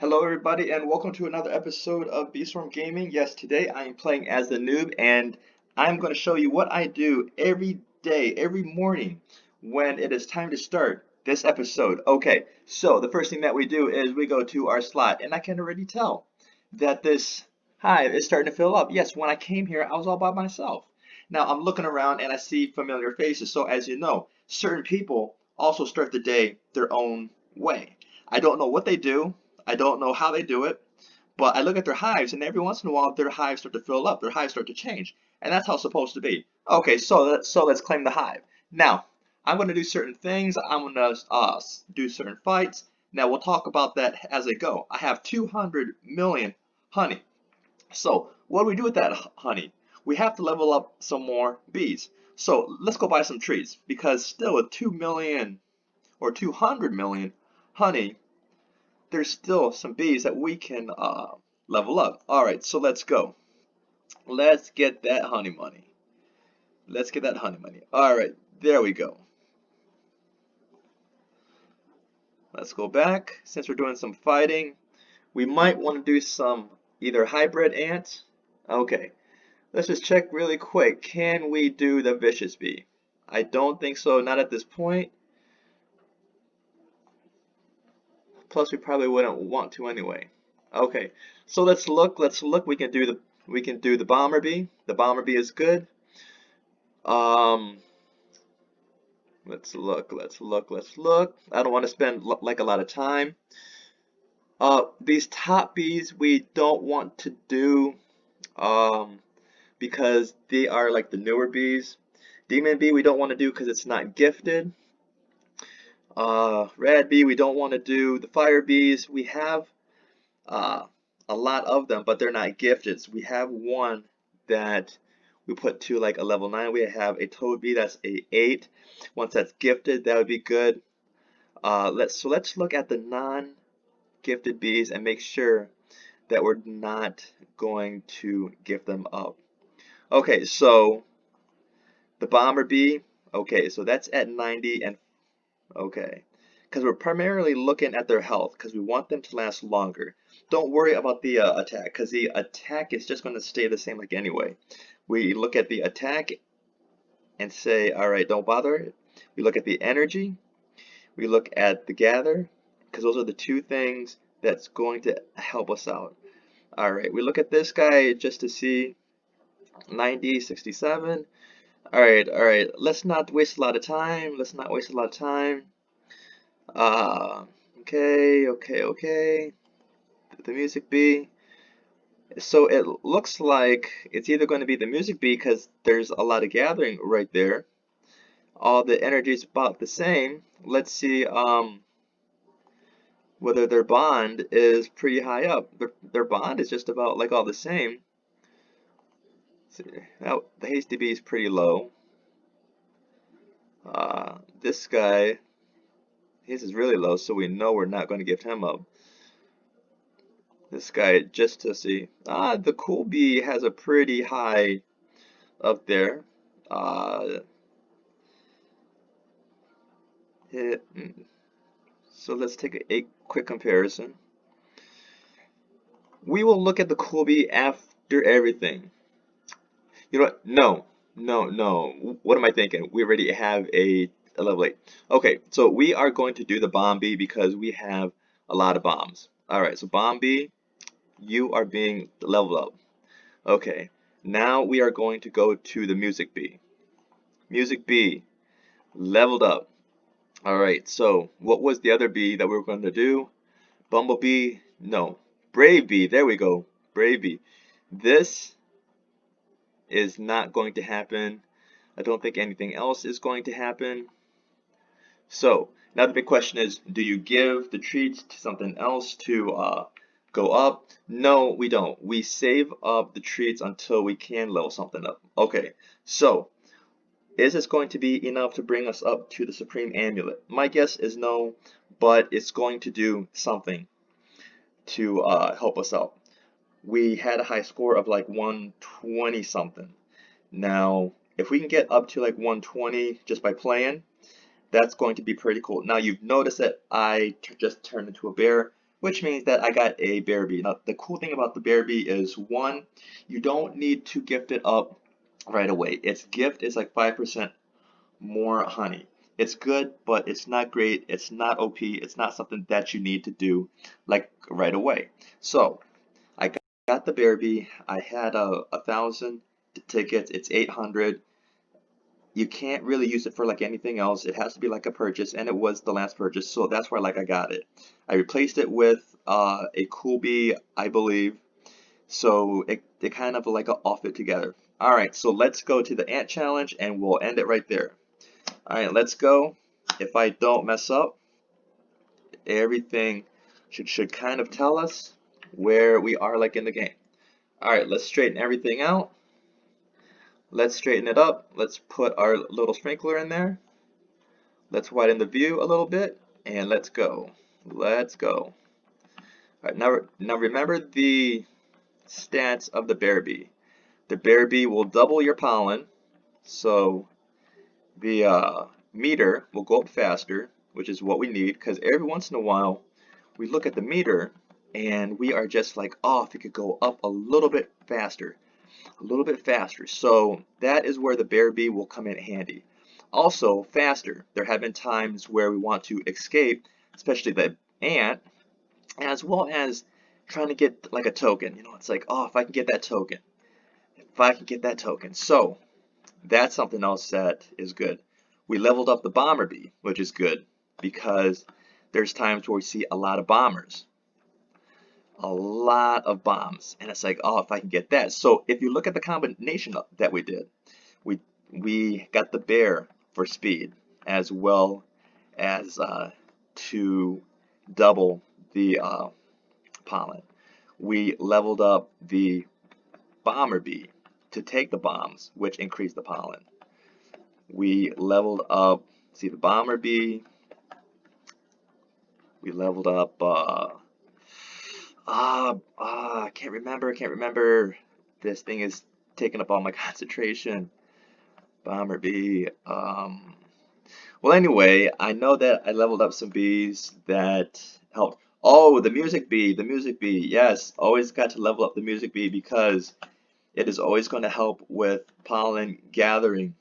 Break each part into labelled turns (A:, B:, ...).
A: Hello everybody and welcome to another episode of Beastorm Gaming. Yes, today I am playing as the noob and I'm going to show you what I do every day, every morning when it is time to start this episode. Okay, so the first thing that we do is we go to our slot and I can already tell that this hive is starting to fill up. Yes, when I came here I was all by myself. Now I'm looking around and I see familiar faces. So as you know, certain people also start the day their own way. I don't know what they do. I don't know how they do it, but I look at their hives, and every once in a while, their hives start to fill up. Their hives start to change, and that's how it's supposed to be. Okay, so let's claim the hive. Now, I'm going to do certain things. I'm going to do certain fights. Now, we'll talk about that as I go. I have 200 million honey. So, what do we do with that honey? We have to level up some more bees. So, let's go buy some trees because still with 2 million or 200 million honey, there's still some bees that we can level up. All right, so let's go. Let's get that honey money. Let's get that honey money. All right, there we go. Let's go back. Since we're doing some fighting, we might want to do some either hybrid ants. Okay, let's just check really quick. Can we do the vicious bee? I don't think so, not at this point. Plus, we probably wouldn't want to anyway. Okay, so let's look. Let's look. We can do the bomber bee. The bomber bee is good. Um, let's look. Let's look. Let's look. I don't want to spend like a lot of time. These top bees we don't want to do because they are like the newer bees. Demon bee we don't want to do because it's not gifted. Rad bee we don't want to do. The fire bees we have uh, a lot of them, but they're not gifted. So we have one that we put to like a level 9. We have a toad bee that's a 8. Once that's gifted, that would be good. Let's look at the non-gifted bees and make sure that we're not going to gift them up. Okay, so the bomber bee. Okay, so that's at 90 and okay. Because we're primarily looking at their health because we want them to last longer. Don't worry about the attack because the attack is just going to stay the same like anyway. We look at the attack and say, all right, don't bother it. We look at the energy. We look at the gather because those are the two things that's going to help us out. All right, we look at this guy just to see 90, 67. All right, let's not waste a lot of time. Let's not waste a lot of time. Uh, okay. The music bee. So it looks like it's either going to be the music bee because there's a lot of gathering right there. All the energy is about the same. Let's see whether their bond is pretty high up. Their bond is just about like all the same. Now, the hasty bee is pretty low. This guy, his is really low, so we know we're not going to gift him up. This guy, just to see. The cool bee has a pretty high up there. Uh, so let's take a quick comparison. We will look at the cool bee after everything. You know what? No. What am I thinking? We already have a level 8. Okay, so we are going to do the bomb bee because we have a lot of bombs. Alright, so bomb bee, you are being leveled up. Okay, now we are going to go to the music bee. Music bee, leveled up. Alright, so what was the other bee that we were going to do? Bumblebee? No. Brave bee, there we go. Brave bee. This is not going to happen. I don't think anything else is going to happen. So, now the big question is, do you give the treats to something else to go up? No, we don't. We save up the treats until we can level something up. Okay, so is this going to be enough to bring us up to the Supreme Amulet? My guess is no, but it's going to do something to help us out. We had a high score of like 120 something. Now, if we can get up to like 120 just by playing, that's going to be pretty cool. Now, you've noticed that I just turned into a bear. which means that I got a bear bee. Now, the cool thing about the bear bee is, one, you don't need to gift it up right away. Its gift is like 5% more honey. It's good, but it's not great. It's not OP. It's not something that you need to do like right away. So I got the bear bee. I had 1,000 tickets. It's 800. You can't really use it for like anything else. It has to be like a purchase, and it was the last purchase, so that's why like I got it. I replaced it with a cool bee, I believe. So it kind of like off it together. All right, so let's go to the ant challenge, and we'll end it right there. All right, let's go. If I don't mess up, everything should kind of tell us where we are like in the game. All right, let's straighten everything out. Let's straighten it up. Let's put our little sprinkler in there. Let's widen the view a little bit, and let's go. Let's go. All right, now remember the stats of the bear bee. The bear bee will double your pollen, so the meter will go up faster, which is what we need, because every once in a while we look at the meter and we are just like, oh, if it could go up a little bit faster, a little bit faster. So that is where the bear bee will come in handy. Also, faster. There have been times where we want to escape, especially the ant, as well as trying to get like a token. You know, it's like, oh, if I can get that token, if I can get that token. So that's something else that is good. We leveled up the bomber bee, which is good because there's times where we see a lot of bombers, a lot of bombs, and it's like, oh, if I can get that. So if you look at the combination that we did, we got the bear for speed, as well as to double the pollen. We leveled up the bomber bee to take the bombs, which increased the pollen. We leveled up, see, the bomber bee. We leveled up, I can't remember. This thing is taking up all my concentration. Bomber bee. Well, anyway, I know that I leveled up some bees that helped. Oh, the music bee, the music bee. Yes, always got to level up the music bee because it is always going to help with pollen gathering.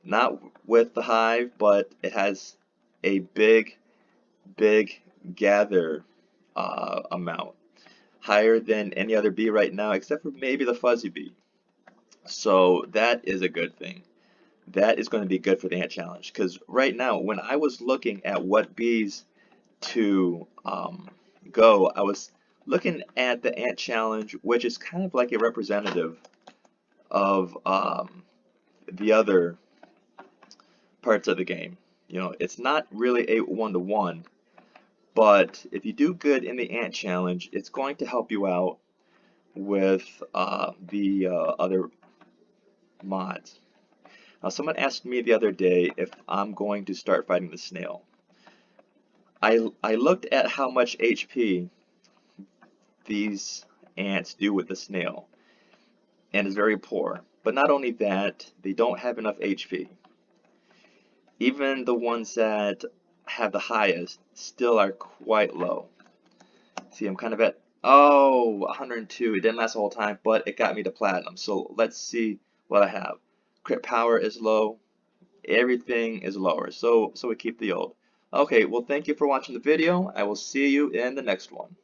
A: Not with the hive, but it has a big gather amount. Higher than any other bee right now, except for maybe the fuzzy bee. So that is a good thing. That is going to be good for the ant challenge, because right now when I was looking at what bees to go, I was looking at the ant challenge, which is kind of like a representative of the other parts of the game. You know, it's not really a one-to-one, but if you do good in the ant challenge, it's going to help you out with the other mods. Now, someone asked me the other day if I'm going to start fighting the snail. I looked at how much HP these ants do with the snail, and it's very poor. But not only that, they don't have enough HP. Even the ones that have the highest still are quite low. See, I'm kind of at, oh, 102. It didn't last the whole time, but it got me to platinum. So let's see what I have. Crit power is low. Everything is lower. So we keep the old. Okay, well, thank you for watching the video. I will see you in the next one.